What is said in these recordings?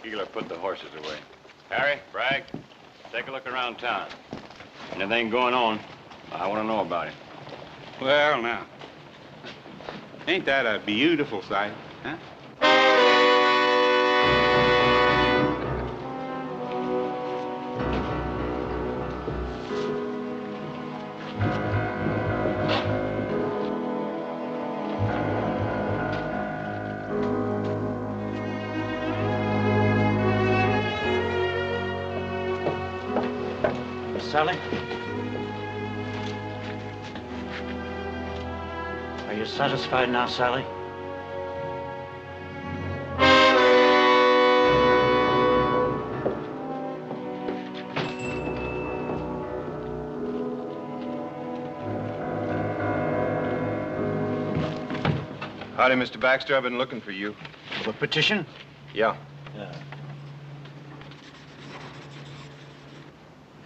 Keeler put the horses away. Harry, Bragg, take a look around town. Anything going on, I want to know about it. Well, now, ain't that a beautiful sight, huh? Sally? Are you satisfied now, Sally? Howdy, Mr. Baxter. I've been looking for you. For the petition? Yeah.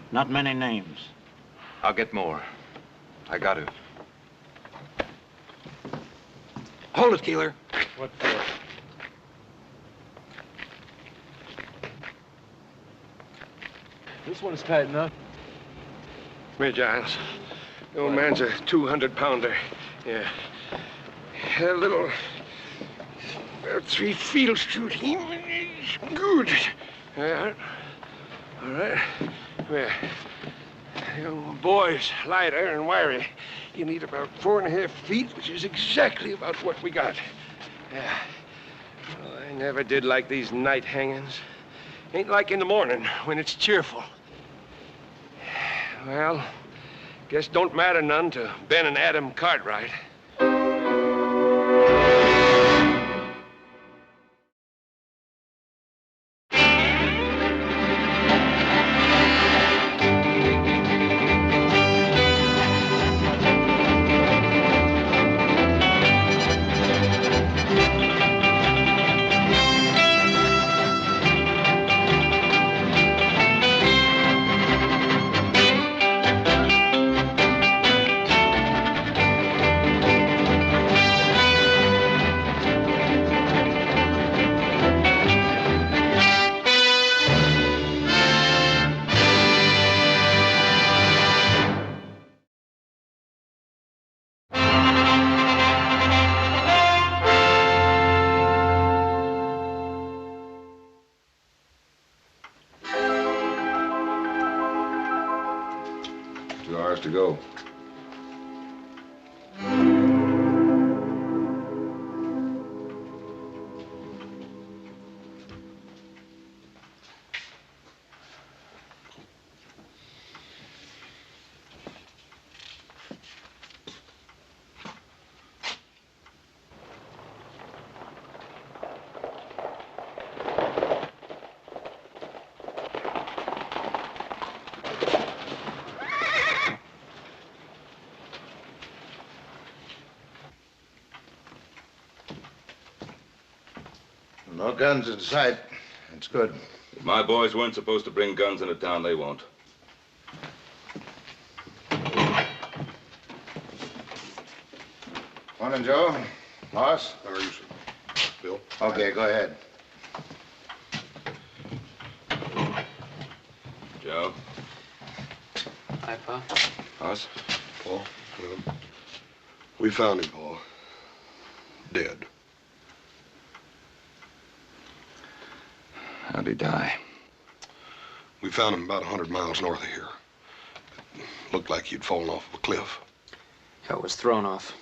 Not many names. I'll get more. I got to. Hold it, Keeler. What for? This one's tight enough. Come here, Giles. The old man's a 200-pounder. Yeah. A little... about 3 field shooting. Good. Yeah. All right. Come here. Your boy's lighter and wiry. You need about 4.5 feet, which is exactly about what we got. Yeah. Well, I never did like these night hangings. Ain't like in the morning when it's cheerful. Well, guess don't matter none to Ben and Adam Cartwright. To go. No guns in sight. That's good. If my boys weren't supposed to bring guns into town, they won't. Morning, Joe. Boss? How are you, sir? Bill? Okay, go ahead. Joe? Hi, Pa. Boss? Paul? We found him, Paul. Dead. How'd he die? We found him about 100 miles north of here. It looked like he'd fallen off of a cliff. It was thrown off.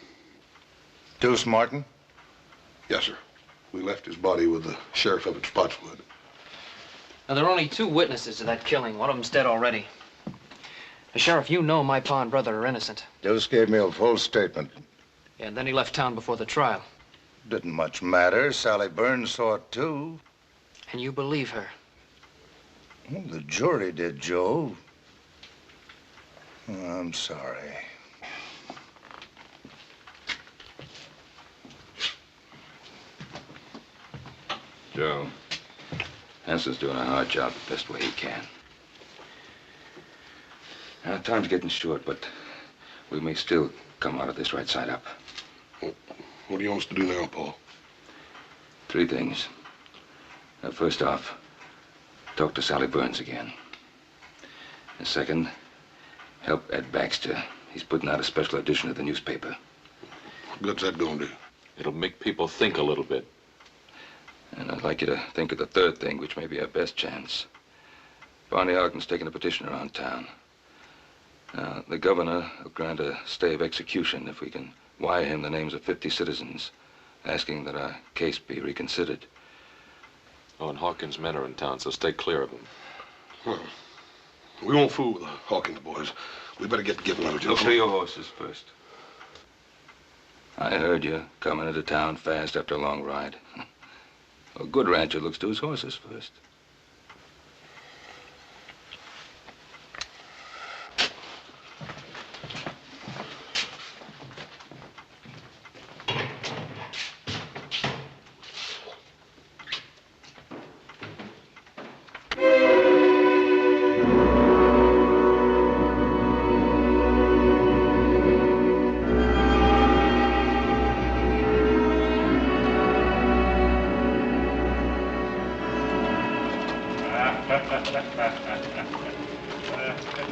Deuce Martin? Yes, sir. We left his body with the sheriff up at Spotswood. Now, there are only 2 witnesses to that killing. One of them's dead already. Sheriff, you know my pa and brother are innocent. Deuce gave me a full statement. Yeah, and then he left town before the trial. Didn't much matter. Sally Burns saw it, too. And you believe her? Well, the jury did, Joe. Oh, I'm sorry. Joe, Henson's doing a hard job the best way he can. Now, time's getting short, but we may still come out of this right side up. Well, what do you want us to do now, Paul? 3 things. Now, first off, talk to Sally Burns again. And second, help Ed Baxter. He's putting out a special edition of the newspaper. What good's that gonna do? It'll make people think a little bit. And I'd like you to think of the third thing, which may be our best chance. Barney Ogden's taking a petition around town. The governor will grant a stay of execution if we can wire him the names of 50 citizens, asking that our case be reconsidered. Oh, and Hawkins' men are in town, so stay clear of them. Well, we won't fool with the Hawkins boys. We better get letter, Joe. Look to your horses first. I heard you coming into town fast after a long ride. A good rancher looks to his horses first.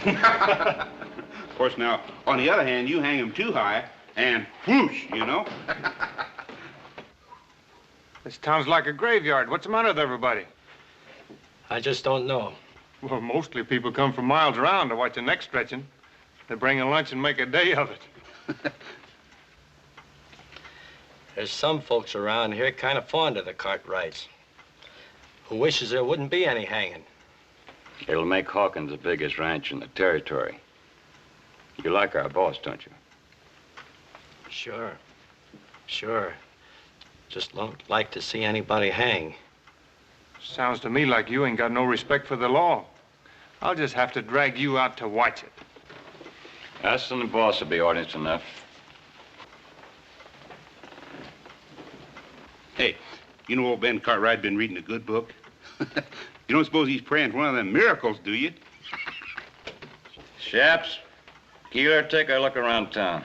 Of course, now, on the other hand, you hang him too high, and whoosh, you know? This town's like a graveyard. What's the matter with everybody? I just don't know. Well, mostly people come from miles around to watch the neck stretching. They bring a lunch and make a day of it. There's some folks around here kind of fond of the Cartwrights, who wishes there wouldn't be any hanging. It'll make Hawkins the biggest ranch in the territory. You like our boss, don't you? Sure. Sure. Just don't like to see anybody hang. Sounds to me like you ain't got no respect for the law. I'll just have to drag you out to watch it. Us and the boss will be audience enough. Hey, you know old Ben Cartwright been reading a good book? You don't suppose he's praying for one of them miracles, do you? Chaps, Keeler, take a look around town.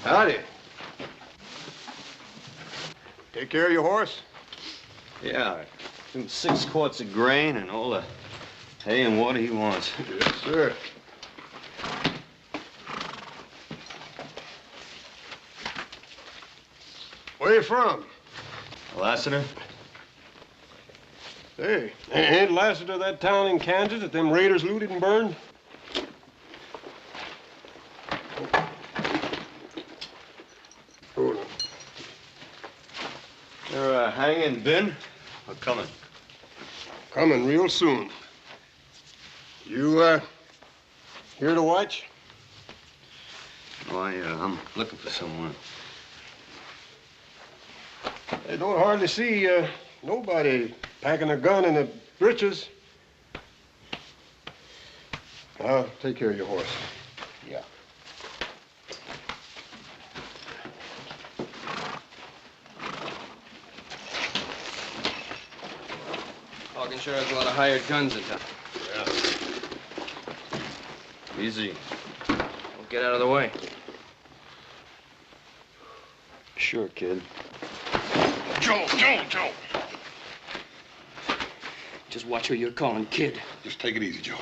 Howdy. Take care of your horse? Yeah, 6 quarts of grain and all the hay and water he wants. Yes, sir. Where you from? Lassiter? Hey, ain't Lassiter that town in Kansas that them raiders looted and burned? They're hanging Ben or coming? Coming real soon. You, here to watch? Why, I'm looking for someone. I don't hardly see, nobody packing a gun in the breeches. I'll take care of your horse. Yeah. Hawkins sure has a lot of hired guns in town. Yeah. Easy. Don't get out of the way. Sure, kid. Joe! Just watch who you're calling kid. Just take it easy, Joe.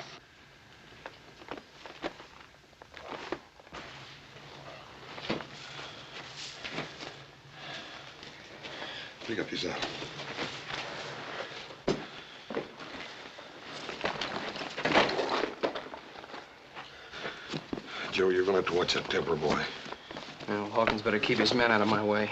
Pick up yourself. Joe, you're gonna have to watch that temper, boy. Well, Hawkins better keep his men out of my way.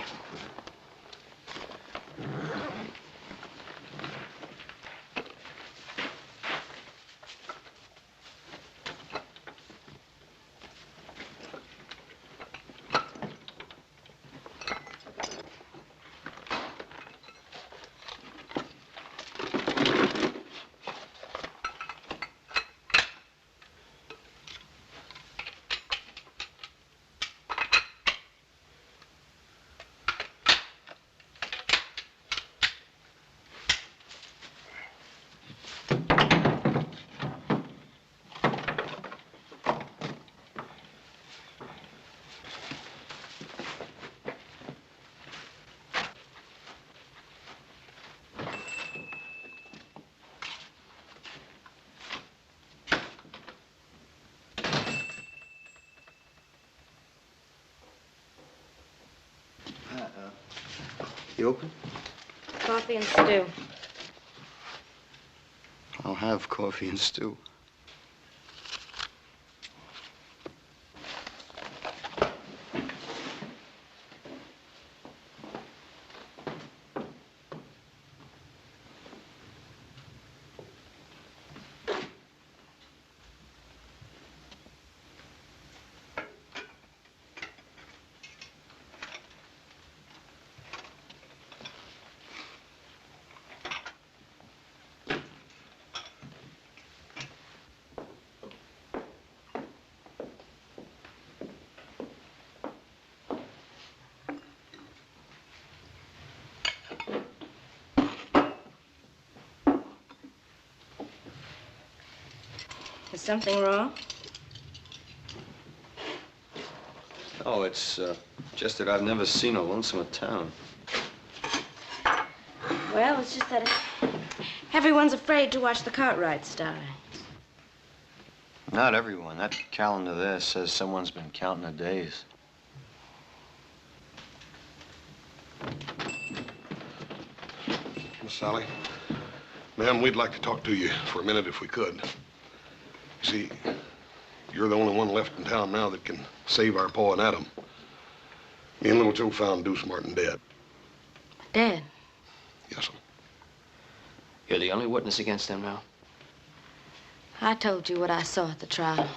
You open? Coffee and stew. I'll have coffee and stew. Is something wrong? Oh, it's just that I've never seen a lonesomer town. Well, it's just that everyone's afraid to watch the Cartwrights die. Not everyone. That calendar there says someone's been counting the days. Miss Sally, ma'am, we'd like to talk to you for a minute if we could. You see, you're the only one left in town now that can save our Pa and Adam. Me and little Joe found Deuce Martin dead. Dead? Yes, sir. You're the only witness against them now. I told you what I saw at the trial.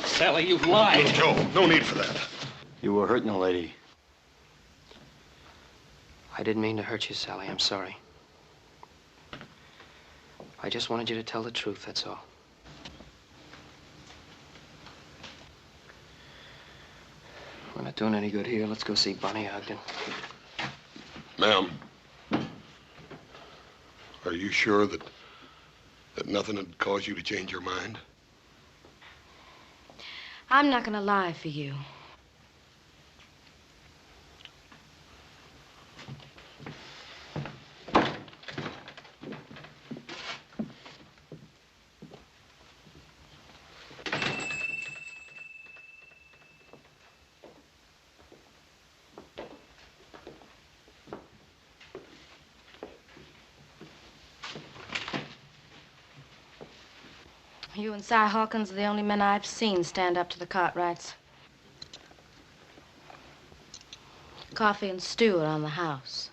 Sally, you've lied. Little Joe, no need for that. You were hurting a lady. I didn't mean to hurt you, Sally. I'm sorry. I just wanted you to tell the truth, that's all. We're not doing any good here. Let's go see Bonnie Ogden. Ma'am, are you sure that nothing had caused you to change your mind? I'm not gonna lie for you. You and Si Hawkins are the only men I've seen stand up to the Cartwrights. Coffee and stew around the house.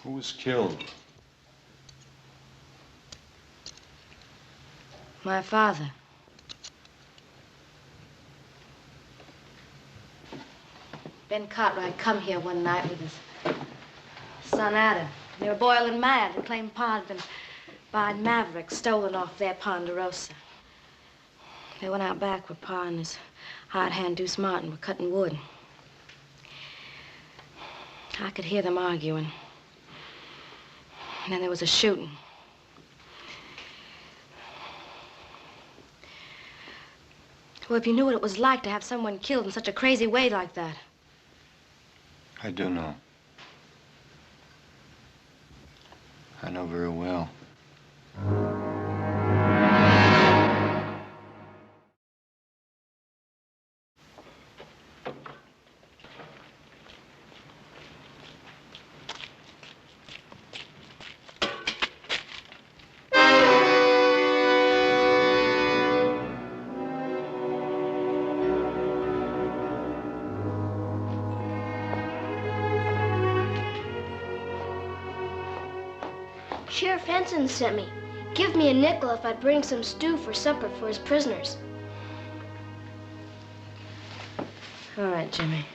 Who was killed? My father. Ben Cartwright come here one night with his son Adam. They were boiling mad and claimed Pa had been by Mavericks stolen off their Ponderosa. They went out back where Pa and his hired hand Deuce Martin were cutting wood. I could hear them arguing. And then there was a shooting. Well, if you knew what it was like to have someone killed in such a crazy way like that. I do know. I know very well. Sheriff Henson sent me. Give me a nickel if I'd bring some stew for supper for his prisoners. All right, Jimmy.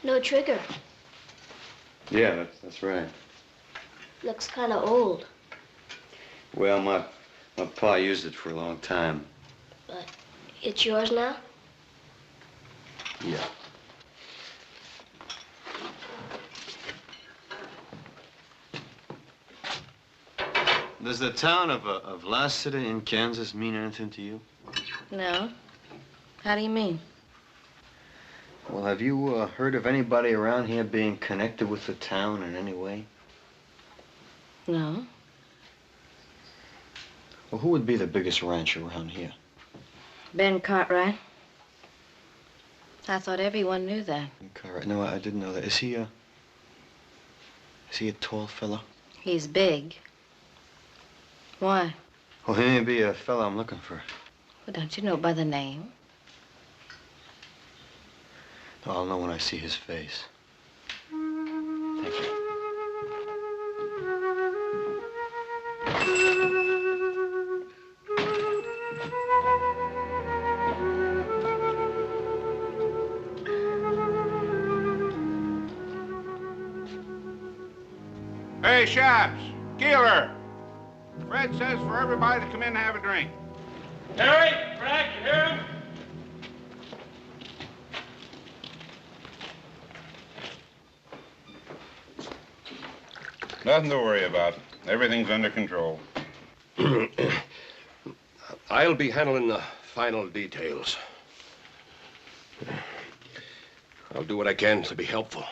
No trigger. Yeah, that's right. Looks kind of old. Well, my pa used it for a long time. But it's yours now? Yeah. Does the town of Lassiter in Kansas mean anything to you? No. How do you mean? Well, have you heard of anybody around here being connected with the town in any way? No. Well, who would be the biggest rancher around here? Ben Cartwright. I thought everyone knew that. Cartwright. No, I didn't know that. Is he a tall fellow? He's big. Why? Well, he may be a fellow I'm looking for. Well, don't you know by the name? I'll know when I see his face. Thank you. Hey, Shops, Keeler. Fred says for everybody to come in and have a drink. Harry, Frank, you hear him? Nothing to worry about. Everything's under control. I'll be handling the final details. I'll do what I can to be helpful.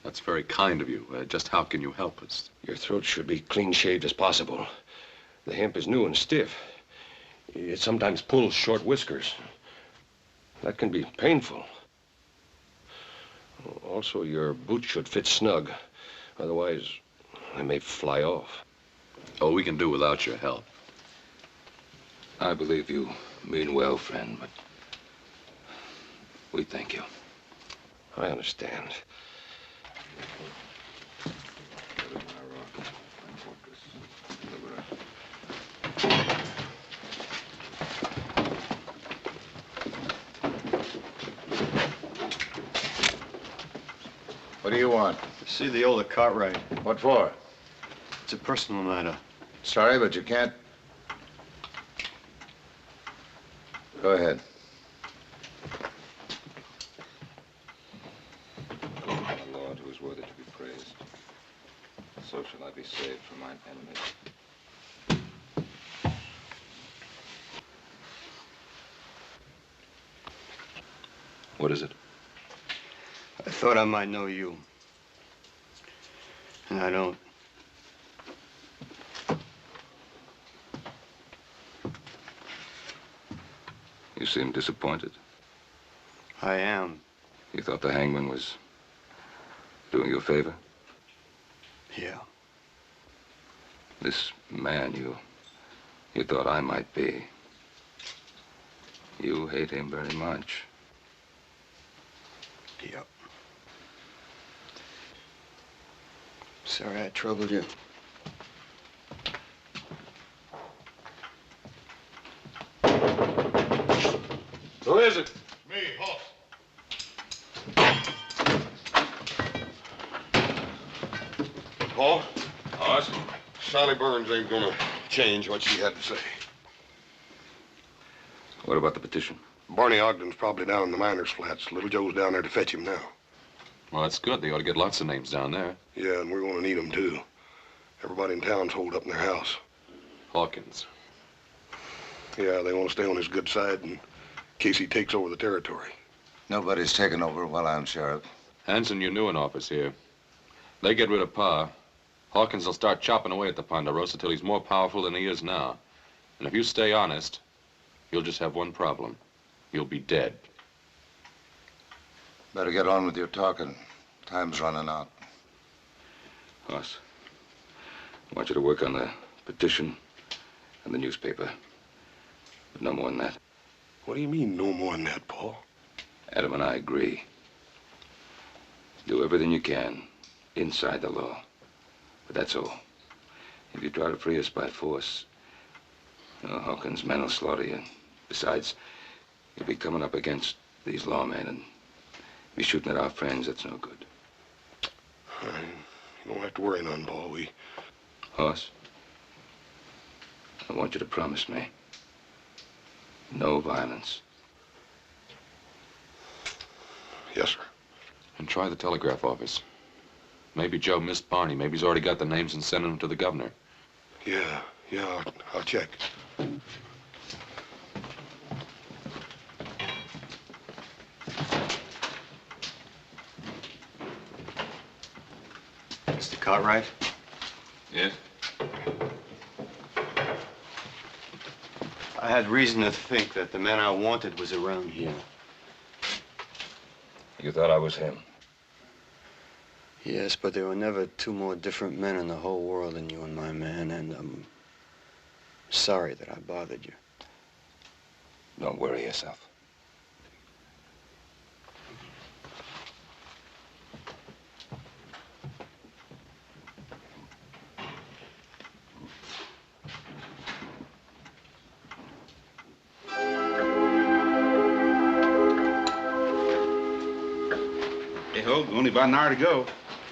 That's very kind of you. Just how can you help us? Your throat should be clean shaved as possible. The hemp is new and stiff. It sometimes pulls short whiskers. That can be painful. Also, your boots should fit snug. Otherwise, they may fly off. Oh, we can do without your help. I believe you mean well, friend, but we thank you. I understand. What do you want? See the older Cartwright. What for? It's a personal matter. Sorry, but you can't. Go ahead. My Lord, who is worthy to be praised, so shall I be saved from mine enemies. What is it? I thought I might know you. And I don't. You seem disappointed. I am. You thought the hangman was doing you a favor? Yeah. This man you thought I might be. You hate him very much. Yep. Sorry I troubled you. Who is it? Me, Hoff. Sally Burns ain't gonna change what she had to say. What about the petition? Barney Ogden's probably down in the miners' flats. Little Joe's down there to fetch him now. Well, that's good. They ought to get lots of names down there. Yeah, and we're gonna need them, too. Everybody in town's holed up in their house. Hawkins. Yeah, they want to stay on his good side in case he takes over the territory. Nobody's taken over while I'm sheriff. Hanson, you're new in office here. They get rid of Pa. Hawkins will start chopping away at the Ponderosa till he's more powerful than he is now. And if you stay honest, you'll just have one problem. You'll be dead. Better get on with your talking. Time's running out. Hoss, I want you to work on the petition and the newspaper. But no more than that. What do you mean, no more than that, Paul? Adam and I agree. Do everything you can inside the law. But that's all. If you try to free us by force, Hawkins' men will slaughter you. Besides, you'll be coming up against these lawmen and be shooting at our friends. That's no good. You don't have to worry none, Paul. Hoss, I want you to promise me no violence. Yes, sir. And try the telegraph office. Maybe Joe missed Barney. Maybe he's already got the names and sent them to the governor. Yeah, I'll check. Mr. Cartwright? Yes? I had reason to think that the man I wanted was around here. You thought I was him? Yes, but there were never two more different men in the whole world than you and my man, and I'm sorry that I bothered you. Don't worry yourself. Hey, Hogue, only about an hour to go.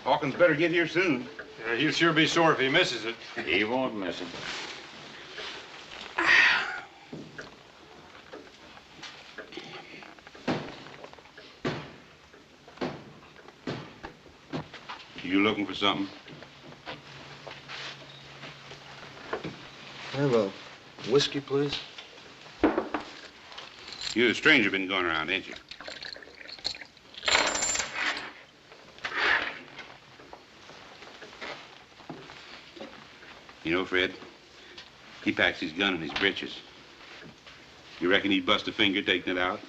Hawkins better get here soon. Yeah, he'll sure be sore if he misses it. He won't miss it. You looking for something? Have a whiskey, please? You a stranger been going around, ain't you? You know, Fred, he packs his gun in his breeches. You reckon he'd bust a finger taking it out?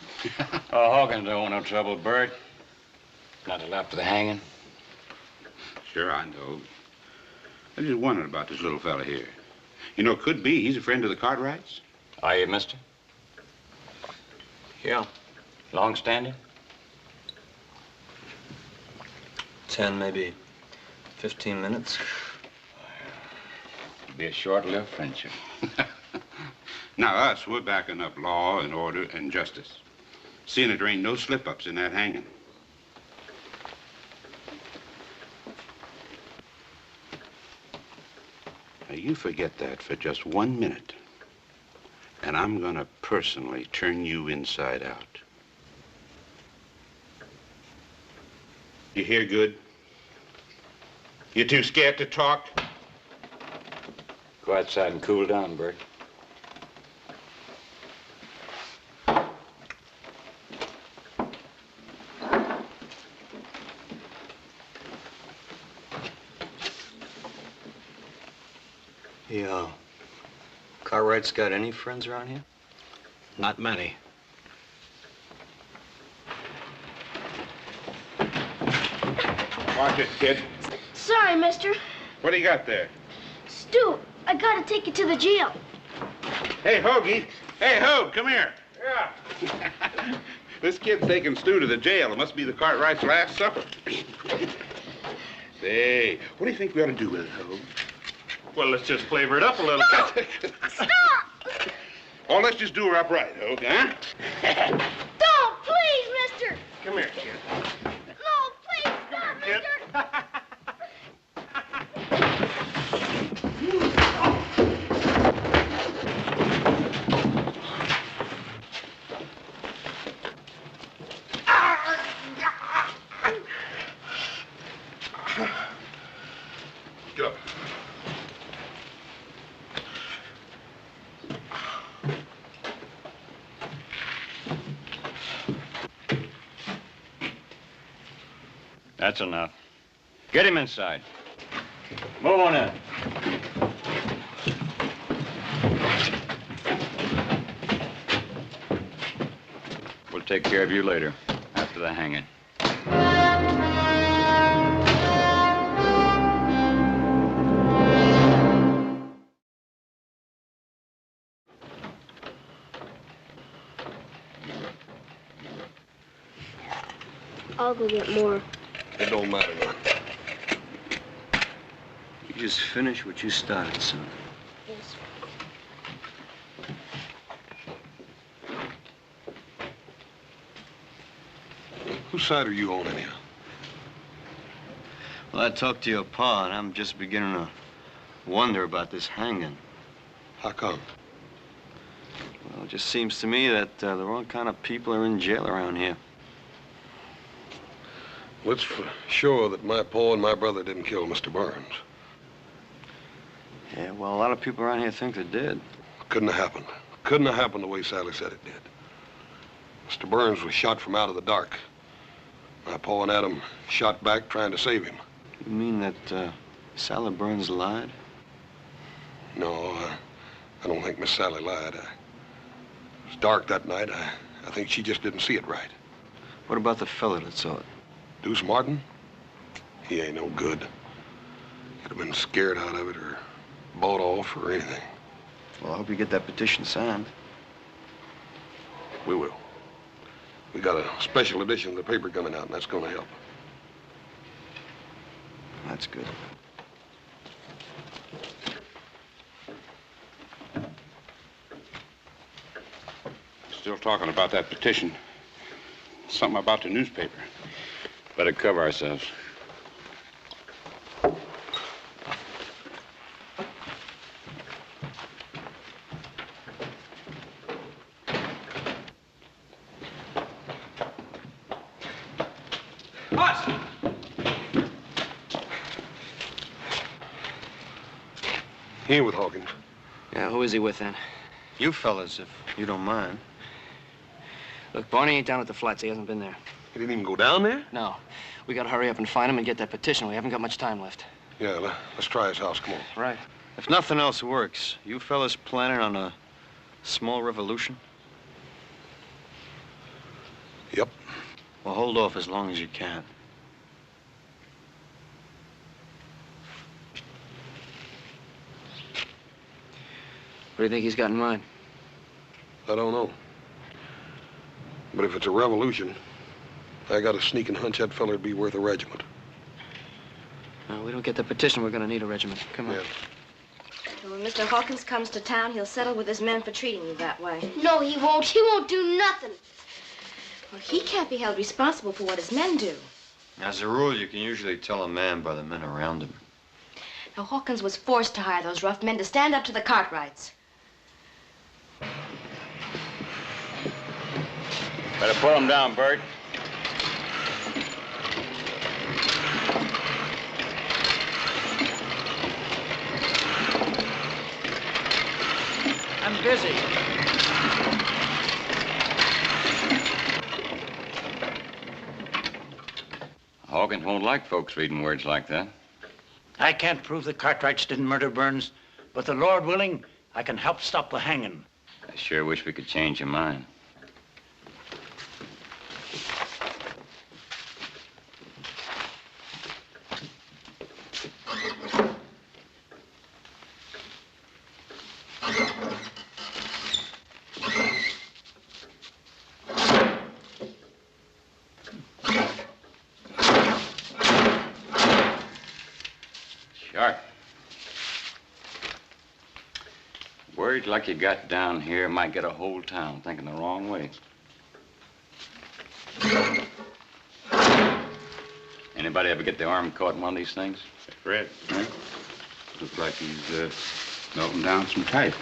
Oh, Hawkins don't want no trouble, Bert. Not till after the hanging. Sure, I know. I just wondered about this little fella here. You know, could be he's a friend of the Cartwrights. Are you, mister? Yeah. Long standing? 10, maybe 15 minutes. Be a short-lived friendship. Now, us, we're backing up law and order and justice. Seeing that there ain't no slip-ups in that hanging. Now, you forget that for just 1 minute, and I'm gonna personally turn you inside out. You hear good? You too scared to talk? Go outside and cool down, Bert. Yeah. Cartwright's got any friends around here? Not many. Watch it, kid. Sorry, mister. What do you got there? Stu, I gotta take you to the jail. Hey, Hoagie. Hey, Hogue, come here. Yeah. This kid's taking Stu to the jail. It must be the Cartwright's last supper. Say, what do you think we ought to do with it, Hogue? Well, let's just flavor it up a little. No! Stop! Oh, let's just do her upright, Hogue, huh? Don't, please, mister! Come here, kid. No, please, stop, Kid. mister! That's enough. Get him inside. Move on in. We'll take care of you later, after the hanging. I'll go get more. It don't matter none. You just finish what you started, son. Yes. Whose side are you on, anyhow? Well, I talked to your pa, and I'm just beginning to wonder about this hanging. How come? Well, it just seems to me that the wrong kind of people are in jail around here. Well, it's for sure that my pa and my brother didn't kill Mr. Burns. Yeah, well, a lot of people around here think they did. Couldn't have happened. Couldn't have happened the way Sally said it did. Mr. Burns was shot from out of the dark. My pa and Adam shot back trying to save him. You mean that Sally Burns lied? No, I don't think Miss Sally lied. It was dark that night. I think she just didn't see it right. What about the fella that saw it? Deuce Martin? He ain't no good. He'd have been scared out of it or bought off or anything. Well, I hope you get that petition signed. We will. We got a special edition of the paper coming out, and that's going to help. That's good. Still talking about that petition. Something about the newspaper. Better cover ourselves. What? He ain't with Hawkins. Yeah, who is he with then? You fellas, if you don't mind. Look, Barney ain't down at the flats. He hasn't been there. He didn't even go down there? No. We gotta hurry up and find him and get that petition. We haven't got much time left. Yeah, let's try his house. Come on. Right. If nothing else works, you fellas planning on a small revolution? Yep. Well, hold off as long as you can. What do you think he's got in mind? I don't know. But if it's a revolution, I got a sneaking hunch that feller'd be worth a regiment. We don't get the petition, we're gonna need a regiment. Come on. Yeah. When Mr. Hawkins comes to town, he'll settle with his men for treating you that way. No, he won't. He won't do nothing. Well, he can't be held responsible for what his men do. As a rule, you can usually tell a man by the men around him. Now, Hawkins was forced to hire those rough men to stand up to the Cartwrights. Better pull him down, Bert. I'm busy. Hawkins won't like folks reading words like that. I can't prove the Cartwrights didn't murder Burns, but the Lord willing, I can help stop the hanging. I sure wish we could change your mind. Sharp. Words like you got down here might get a whole town thinking the wrong way. Anybody ever get the arm caught in one of these things? Fred, huh? Looks like he's melting down some type.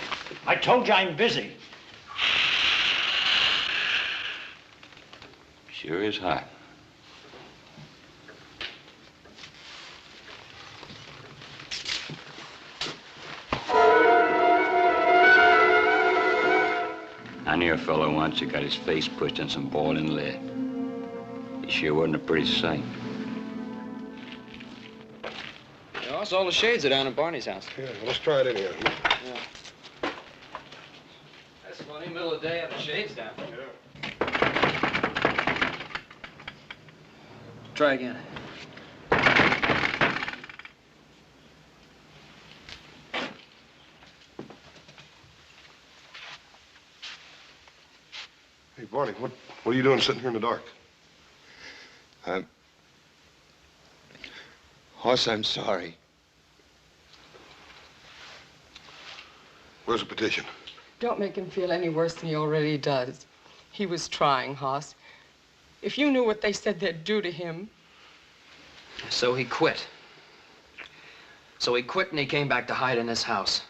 I told you I'm busy. Sure is hot. I knew a fellow once who got his face pushed in some boiling lead. He sure wasn't a pretty sight. Boss, all the shades are down in Barney's house. Yeah, well, let's try it anyhow. Yeah. That's funny, middle of the day, have the shades down. Yeah. Try again. Hey, Barney, what are you doing sitting here in the dark? Hoss, I'm sorry. Where's the petition? Don't make him feel any worse than he already does. He was trying, Hoss. If you knew what they said they'd do to him. So he quit. So he quit and he came back to hide in this house.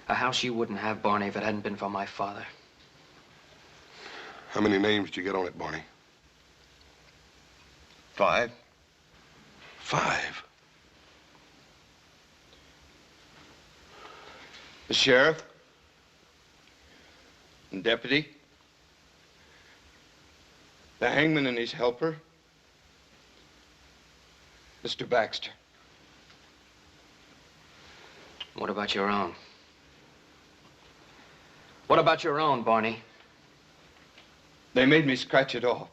A house you wouldn't have, Barney, if it hadn't been for my father. How many names did you get on it, Barney? 5. 5? The sheriff, and deputy, the hangman and his helper, Mr. Baxter. What about your own? What about your own, Barney? They made me scratch it off.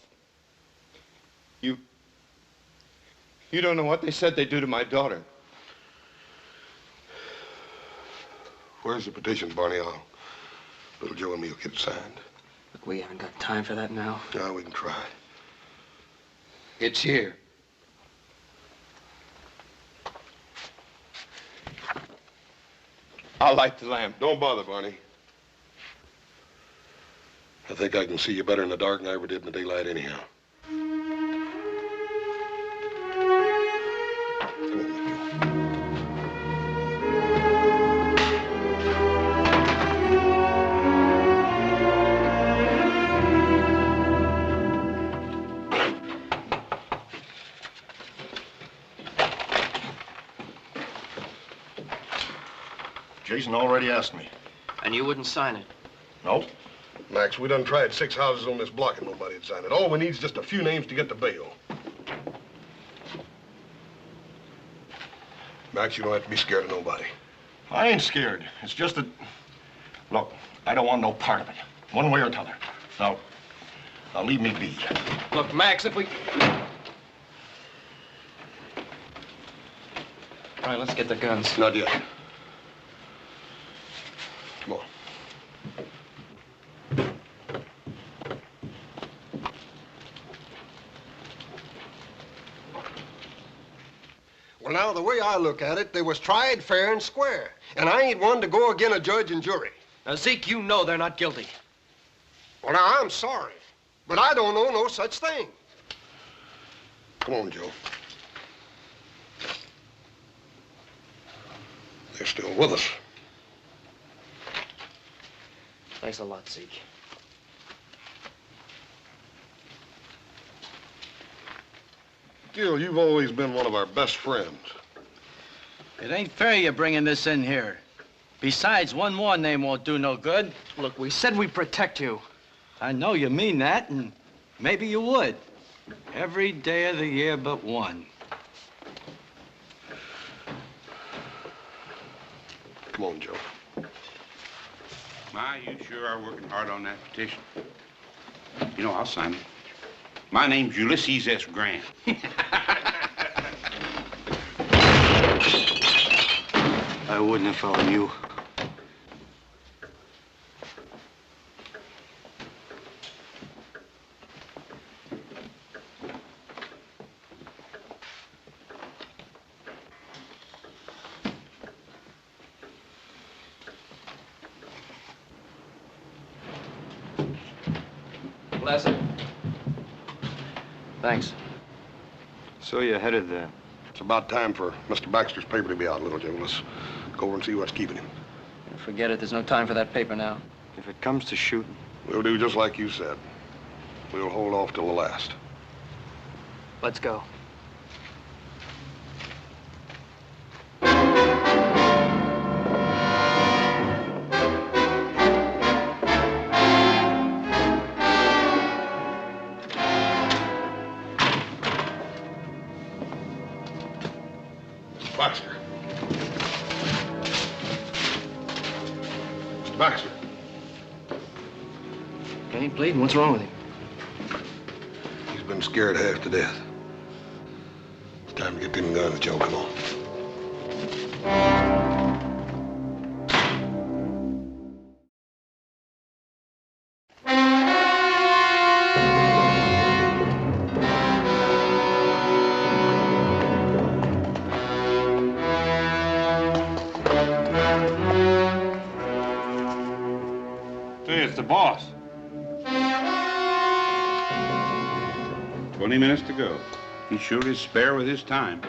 You don't know what they said they'd do to my daughter. Where's the petition, Barney? Little Joe and me will get it signed. Look, we haven't got time for that now. No, we can try. It's here. I'll light the lamp. Don't bother, Barney. I think I can see you better in the dark than I ever did in the daylight anyhow. Jason already asked me. And you wouldn't sign it? Nope. Max, we done tried 6 houses on this block and nobody'd sign it. All we need is just a few names to get the bail. Max, you don't have to be scared of nobody. I ain't scared. It's just that, look, I don't want no part of it, one way or t'other. Now leave me be. Look, Max, if we... All right, let's get the guns. Not yet. Come on. Well, now, the way I look at it, they was tried fair and square. And I ain't one to go again a judge and jury. Now, Zeke, you know they're not guilty. Well, now, I'm sorry, but I don't know no such thing. Come on, Joe. They're still with us. Thanks a lot, Zeke. Gil, you've always been one of our best friends. It ain't fair you're bringing this in here. Besides, one more name won't do no good. Look, we said we'd protect you. I know you mean that, and maybe you would. Every day of the year but one. Come on, Joe. My, you sure are working hard on that petition. You know, I'll sign it. My name's Ulysses S. Grant. I wouldn't have found you. Lassiter. Thanks. So you're headed there. It's about time for Mr. Baxter's paper to be out, little Joe. Let's go over and see what's keeping him. Forget it. There's no time for that paper now. If it comes to shooting. We'll do just like you said. We'll hold off till the last. Let's go. Baxter. Mr. Baxter. He ain't bleeding. What's wrong with him? He's been scared half to death. It's time to get them guns, Joe. Come on. Hey, it's the boss. 20 minutes to go. He sure is spare with his time.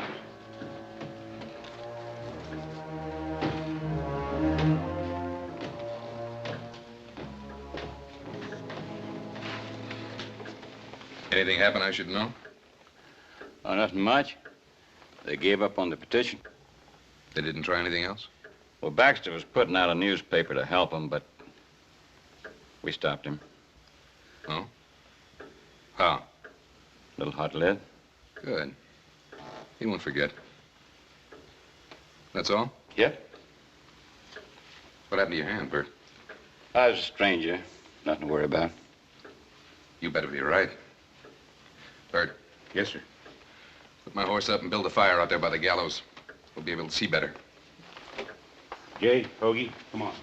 Anything happen I should know? Oh, nothing much. They gave up on the petition. They didn't try anything else? Well, Baxter was putting out a newspaper to help him, but we stopped him. Oh? How? Little hot lead. Good. He won't forget. That's all? Yep. What happened to your hand, Bert? I was a stranger. Nothing to worry about. You better be right. Bert. Yes, sir. Put my horse up and build a fire out there by the gallows. We'll be able to see better. Jay, Hoagie, come on.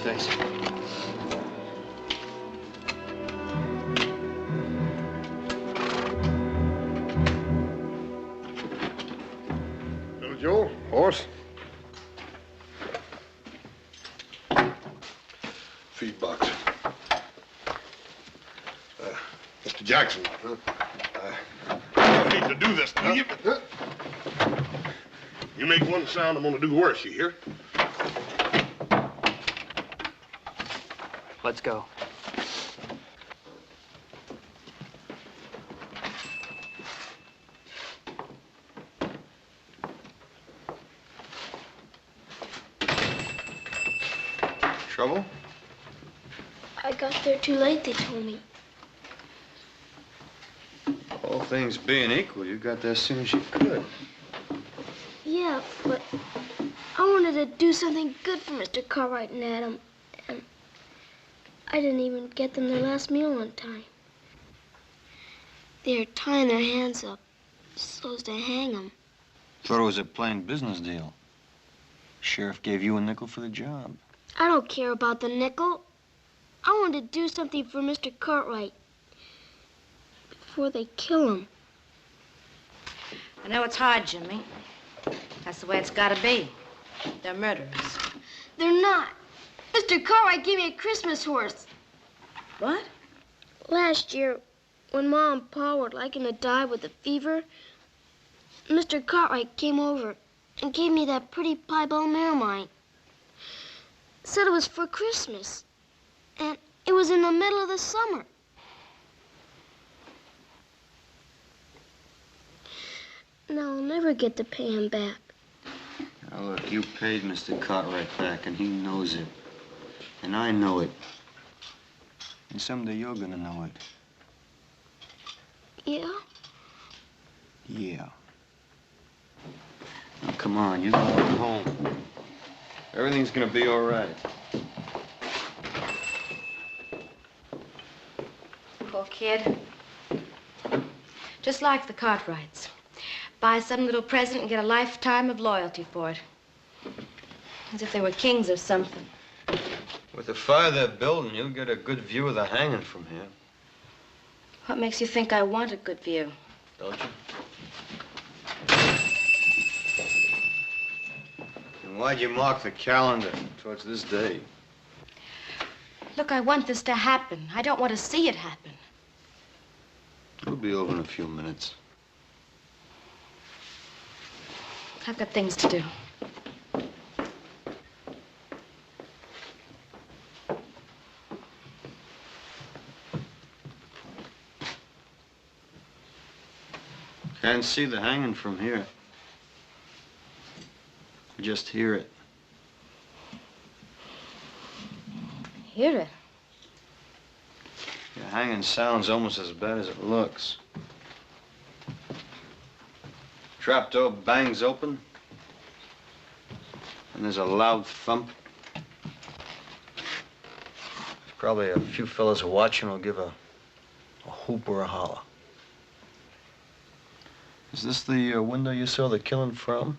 Thanks. Little Joe, horse. Feed box. Mr. Jackson, I hate to do this to you. You make one sound, I'm gonna do worse, you hear? Let's go. Trouble? I got there too late, they told me. All things being equal, you got there as soon as you could. Yeah, but I wanted to do something good for Mr. Cartwright and Adam, and I didn't even get them their last meal on time. They're tying their hands up so as to hang them. Thought it was a plain business deal. Sheriff gave you a nickel for the job. I don't care about the nickel. I want to do something for Mr. Cartwright before they kill him. I know it's hard, Jimmy. That's the way it's got to be. They're murderers. They're not. Mr. Cartwright gave me a Christmas horse. What? Last year, when Ma and Pa were liking to die with the fever, Mr. Cartwright came over and gave me that pretty piebald mare of mine. Said it was for Christmas. And it was in the middle of the summer. Now I'll never get to pay him back. Now, look, you paid Mr. Cartwright back, and he knows it. And I know it. And someday you're gonna know it. Yeah? Yeah. Now, come on, you go home. Everything's gonna be all right. Poor kid. Just like the Cartwrights. Buy some little present and get a lifetime of loyalty for it. As if they were kings or something. With the fire they're building, you'll get a good view of the hanging from here. What makes you think I want a good view? Don't you? And why'd you mark the calendar towards this day? Look, I want this to happen. I don't want to see it happen. It'll be over in a few minutes. I've got things to do. Can't see the hanging from here. You just hear it. hear it. Your hanging sounds almost as bad as it looks. Trapdoor bangs open, and there's a loud thump. There's probably a few fellas watching will give a whoop or a holler. Is this the window you saw the killing from?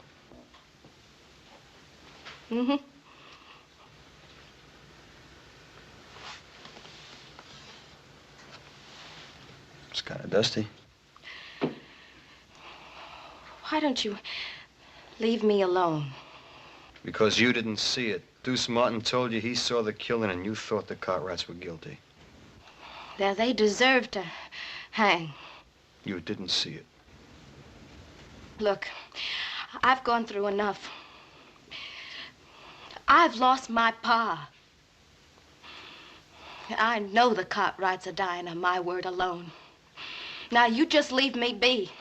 Mm-hmm. It's kind of dusty. Why don't you leave me alone? Because you didn't see it. Deuce Martin told you he saw the killing and you thought the Cartwrights were guilty. Now, they deserve to hang. You didn't see it. Look, I've gone through enough. I've lost my pa. I know the Cartwrights are dying on my word alone. Now, you just leave me be.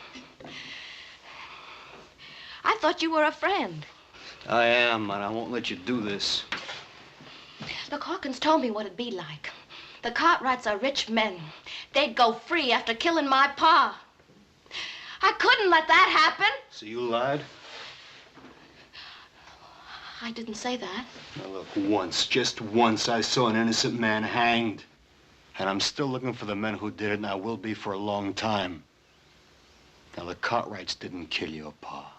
I thought you were a friend. I am, and I won't let you do this. Look, Hawkins told me what it'd be like. The Cartwrights are rich men. They'd go free after killing my pa. I couldn't let that happen. So you lied? I didn't say that. Now look, once, just once, I saw an innocent man hanged. And I'm still looking for the men who did it, and I will be for a long time. Now, the Cartwrights didn't kill your pa.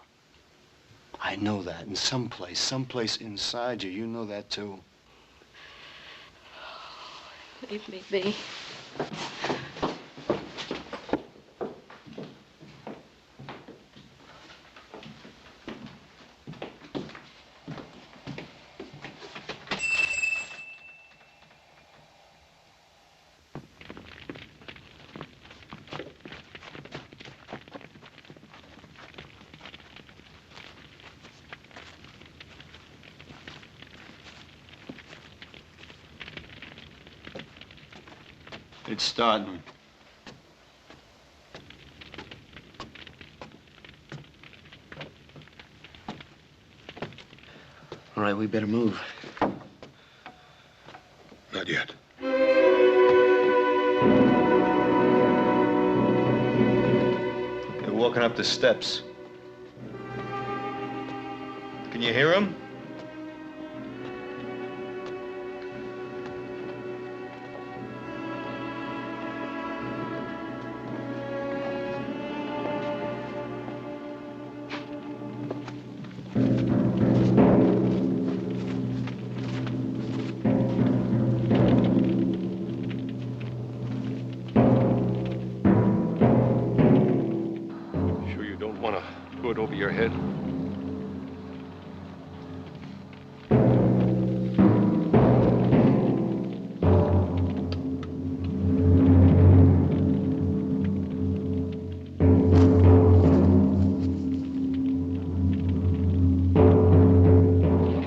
I know that, and someplace inside you, you know that too. Leave me be. It's starting. All right, we better move. Not yet. They're walking up the steps. Can you hear them? Over your head.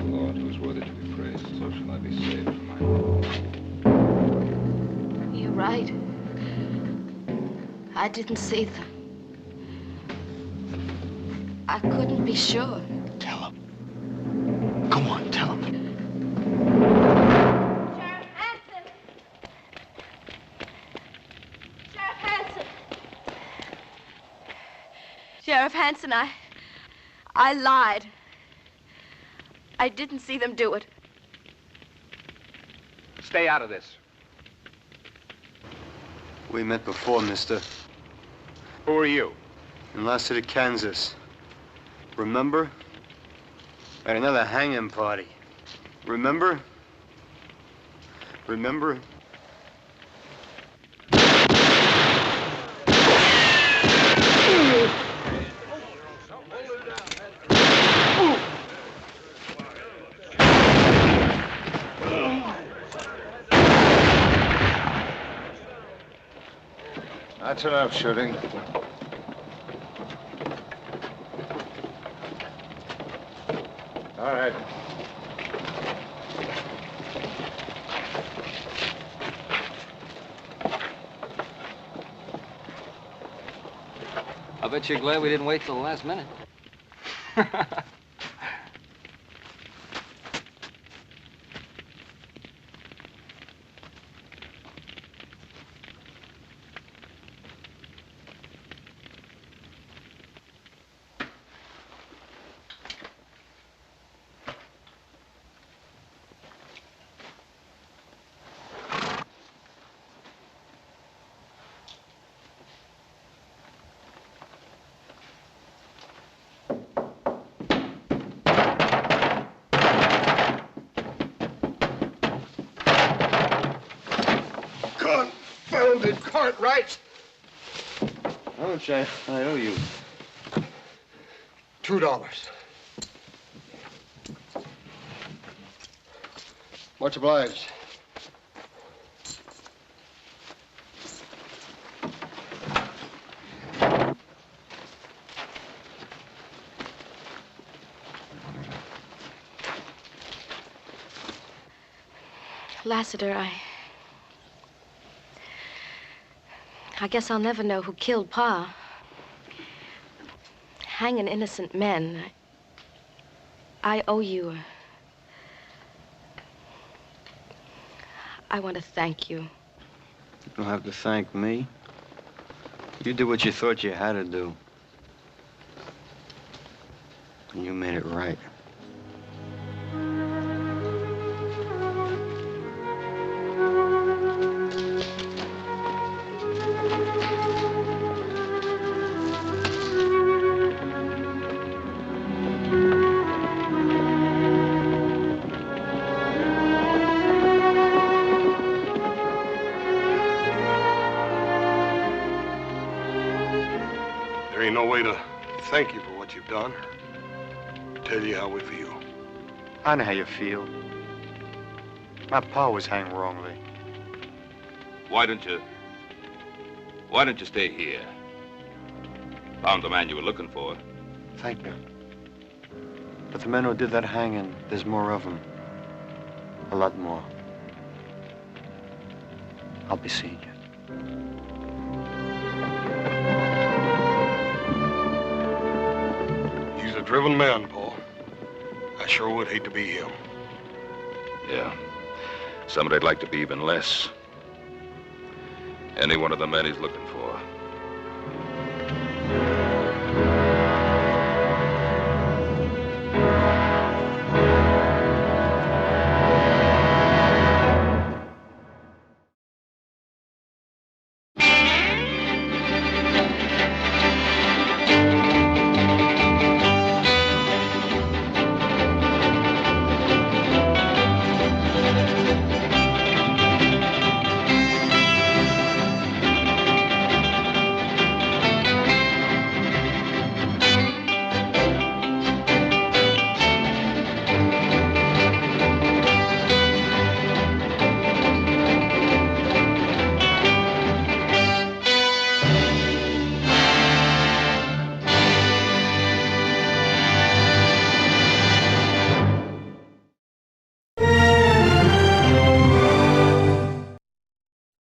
Lord, who's worthy to be praised, so shall I be saved from my You're right. I didn't see them. I couldn't be sure. Tell him. Come on, tell him. Sheriff Hanson! Sheriff Hanson! Sheriff Hanson, I lied. I didn't see them do it. Stay out of this. We met before, mister. Who are you? In Lassiter, Kansas. Remember? At another hanging party. Remember? Remember? That's enough shooting. All right. I bet you're glad we didn't wait till the last minute. Confounded Cartwrights! How much I owe you? $2. Much obliged. Lassiter, I guess I'll never know who killed Pa. Hanging innocent men. I owe you. I want to thank you. You don't have to thank me. You did what you thought you had to do. And you made it right. There ain't no way to thank you for what you've done. Tell you how we feel. I know how you feel. My pa was hanged wrongly. Why don't you stay here? Found the man you were looking for. Thank you. But the men who did that hanging, there's more of them. A lot more. I'll be seeing you. He's a driven man, Paul. I sure would hate to be him. Yeah. Somebody'd like to be even less. Any one of the men he's looking